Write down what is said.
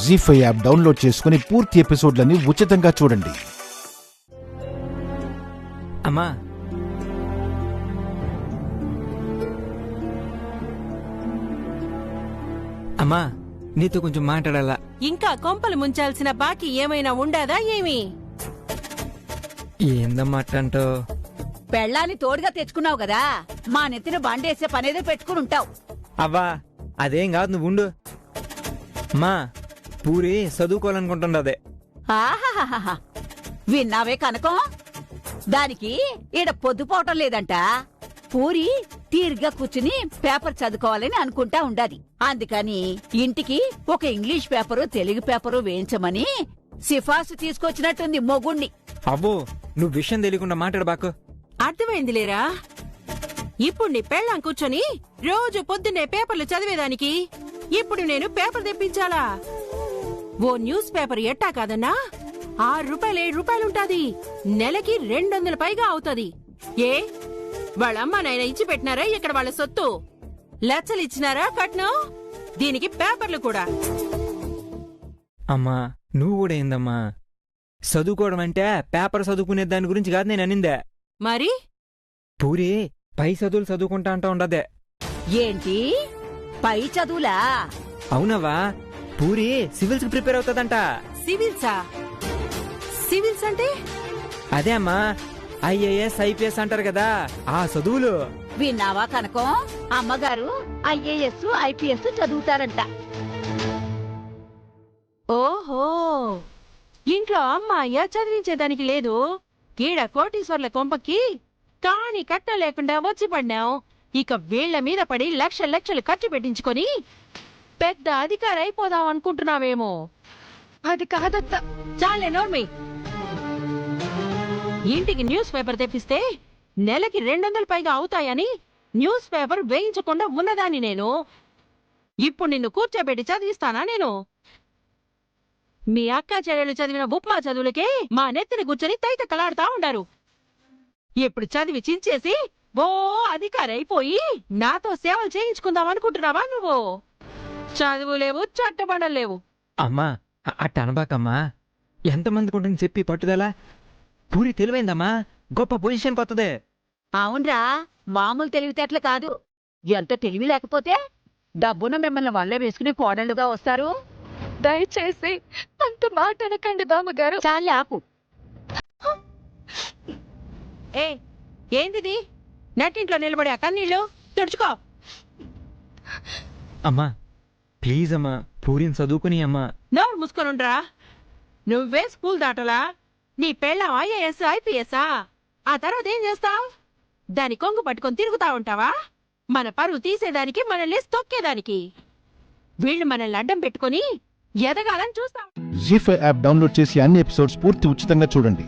జీ5 app download చేసుకుని పూర్తి ఎపిసోడ్లని ఉచితంగా చూడండి. అమ్మా అమ్మా నీతో కొంచెం మాట్లాడాలా. ఇంకా కొంపలు ముంచాల్సిన బాకీ ఏమైనా ఉండాదా ఏమి? ఏందమ్మా అట్టంటో? పెళ్ళాన్ని తోడుగా తెచ్చుకున్నావు కదా, మా నెత్తిన బండేసే పనేదో పెట్టుకుని ఉంటావు. అవ్వా అదేం కాదు, నువ్వు ఉండు. అమ్మా పూరి చదువుకోవాలనుకుంటుండదే. ఆహాహాహా, విన్నావే కనకం? దానికి ఈడ పొద్దుపోవటం లేదంట. పూరి తీరిగ్గా కూర్చుని పేపర్ చదువుకోవాలని అనుకుంటా ఉండాది. అందుకని ఇంటికి ఒక ఇంగ్లీష్ పేపరు తెలుగు పేపరు వేయించమని సిఫార్సు తీసుకొచ్చినట్టుంది మొగుణ్ణి. అబ్బో నువ్వు విషయం తెలియకుండా మాట్లాడబాకు. అర్థమైందిలేరా? ఇప్పుడు నీ పెళ్ళాం కూర్చొని రోజు పొద్దున్నే పేపర్లు చదివేదానికి ఇప్పుడు నేను పేపర్ తెప్పించాలా? ఓ న్యూస్ పేపర్ ఎట్టా కాదన్నా 6 రూపాయలు 7 రూపాయలుంటాది. నెలకి 200 పైగా అవుతది. ఏ వాళ్ళమ్మ నాయన ఇచ్చి పెట్టినారా ఇక్కడ వాళ్ళ సొత్తు? లచ్చలు ఇచ్చినారా కట్నం? దీనికి పేపర్లు కూడా. అమ్మా నువ్వు కూడా ఏందమ్మా? చదువుకోవడం అంటే పేపర్ చదువుకునే దాని గురించి కాదు నేను అనిందే. మరి పూరి పై చదువులు చదువుకుంటా అంటా ఉండదే. ఏంటి పై చదువులా? అవునవా, పూరి సివిల్స్ కి ప్రిపేర్ అవుతుందంట. సివిల్సా? సివిల్స్ అంటే? అదే అమ్మా, ఐఏఎస్ ఐపీఎస్ అంటారు కదా ఆ చదువులు. విన్నావా కనకం? అమ్మగారు ఐఏఎస్ ఐపీఎస్ చదువుతారంట. ఓహో, ఇంట్లో అమ్మాయ్య చదివించేదానికి లేదు. కీడ కోటీశ్వర్ల కొంపకి కాని కట్నం లేకుండా వచ్చి పడినాం. ఇక వీళ్ల మీద పడి లక్షలు లక్షలు ఖర్చు పెట్టించుకొని పెద్ద అధికారి అయిపోదాం అనుకుంటున్నావేమో. అది కాదత్త. చాలే నోర్మి. ఇంటికి న్యూస్ పేపర్ తెప్పిస్తే నెలకి 200 పైగా అవుతాయని న్యూస్ పేపర్ వేయించకుండా ఉన్నదాన్ని నేను. ఇప్పుడు నిన్ను కూర్చోబెట్టి చదివిస్తానా నేను? మీ అక్క చెల్లెలు చదివిన ఉప్మా చదువులకే మా నెత్తిని కూర్చొని తైత కలాడుతా ఉండారు. ఇప్పుడు చదివి చించేసి ఓ అధికారి అయిపోయి నాతో సేవలు చేయించుకుందాం అనుకుంటున్నావా నువ్వు? చదువులేవు, చట్టబడలేవు. అమ్మా అట్ట అనబాకమ్మా. ఎంతమందికి ఉంటుంది చెప్పి పట్టుదల. పూరి తెలివైందమ్మా, గొప్ప పొజిషన్ కొత్తదే. అవునరా, మామూలు తెలివితేటలు కాదు. ఎంత తెలివి లేకపోతే డబ్బున మిమ్మల్ని వల్ల వేసుకుని కోడళ్లుగా వస్తారు. దయచేసి అంత మాట అనకండి బామ్మగారు. చాలే ఆపు. ఏ ఏందిది? నట్టింట్లో నిలబడి ఆ కన్నీళ్ళు తుడుచుకో. అమ్మా ప్లీజ్ అమ్మా, పూరిని చదువుకుని అమ్మా. నోరు మూసుకొనుండ్రా. నువ్వే స్కూల్ దాటలా? నీ పెళ్ళం ఐఏఎస్ ఐపీఎస్ఆ? ఆ తర్వాత ఏం చేస్తావు? దాని కొంగు పట్టుకొని తిరుగుతా ఉంటావా? మన పరువు తీసేదానికి, మనల్ని తొక్కేదానికి. వీళ్ళు మనల్ని అడ్డం పెట్టుకుని ఎదగాలని చూస్తాం. జీ5 యాప్ డౌన్లోడ్ చేసి అన్ని ఎపిసోడ్స్ పూర్తి ఉచితంగా చూడండి.